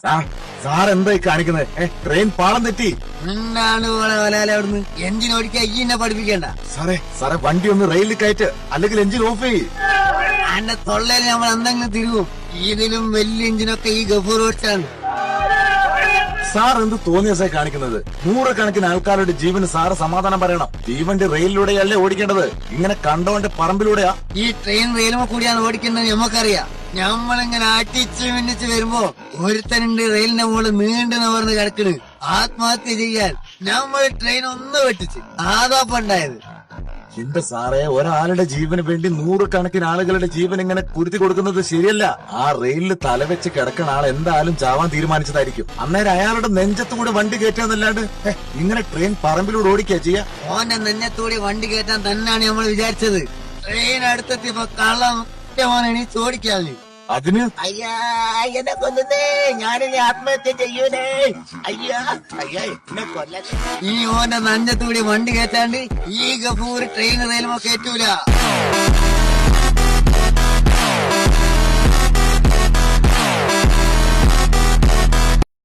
Sir എന്തായി കാണിക്കുന്നത്? Train പാളം തെറ്റി. എന്താണ് വലാല അവിടുന്ന് എഞ്ചിൻ ഓടിക്കാൻ ഈ എന്നെ പഠിപ്പിക്കണ്ട. സാറേ വണ്ടി ഒന്ന് റെയിലിൽ കയറ്റ്, അല്ലെങ്കിൽ എഞ്ചിൻ ഓഫ് ചെയ്യ്. എന്റെ തൊള്ളയിൽ നമ്മൾ എന്തെങ്കിലും തിരുവും. ഇതിലും വലിയ എഞ്ചിനൊക്കെ ഈ ഗഫൂർ ഓടിച്ചാണ്. സാർ എന്ത് തോന്നിയ സാർ കാണിക്കുന്നത്? നൂറുകണക്കിന് ആൾക്കാരുടെ ജീവന് സാറ് സമാധാനം പറയണം. തീവണ്ടി റെയിലിലൂടെയല്ലേ ഓടിക്കേണ്ടത്, ഇങ്ങനെ കണ്ടോണ്ട് പറമ്പിലൂടെയാ. ഈ ട്രെയിൻ റെയിലുമ കൂടിയാണ് ഓടിക്കുന്നത് നമുക്കറിയാം. നമ്മളിങ്ങനെ അടിച്ച് മിന്നിച്ച് വരുമ്പോ ഒരുത്തനുണ്ട് റെയിലിന്റെ മുകളിൽ നീണ്ടു നിവർന്ന് കിടക്കണ്. ആത്മഹത്യ ചെയ്യാൻ നമ്മൾ ട്രെയിൻ ഒന്ന് വെട്ടിച്ച് ആദാപ്പുണ്ടായത്. എന്റെ സാറേ, ഒരാളുടെ ജീവന് വേണ്ടി നൂറുകണക്കിന് ആളുകളുടെ ജീവൻ ഇങ്ങനെ കുരുത്തി കൊടുക്കുന്നത് ശരിയല്ല. ആ റെയിലിൽ തലവെച്ച് കിടക്കുന്ന ആൾ എന്തായാലും ചാവാൻ തീരുമാനിച്ചതായിരിക്കും. അന്നേരം അയാളുടെ നെഞ്ചത്തുകൂടെ വണ്ടി കയറ്റാന്നല്ലാണ്ട് ഇങ്ങനെ ട്രെയിൻ പറമ്പിലൂടെ ഓടിക്കാ ചെയ്യാ. ഓന്റെ നെഞ്ഞത്തൂടെ വണ്ടി കയറ്റാൻ തന്നെയാണ് നമ്മൾ വിചാരിച്ചത്. ട്രെയിൻ അടുത്തെത്തിയപ്പോ കള്ളം എണീച്ച് ഓടിക്കാതെ. അതിന് അയ്യാ എന്നെ കൊല്ലുന്നേ, ഞാനിനി ആത്മഹത്യ ചെയ്യൂലേ. അയ്യാ എന്നെ കൊല്ല. ഈ ഓന്റെ നെഞ്ഞത്തൂടി വണ്ടി കയറ്റാണ്ട് ഈ ഗഫൂർ ട്രെയിൻ റെയിലുമോ കയറ്റൂല.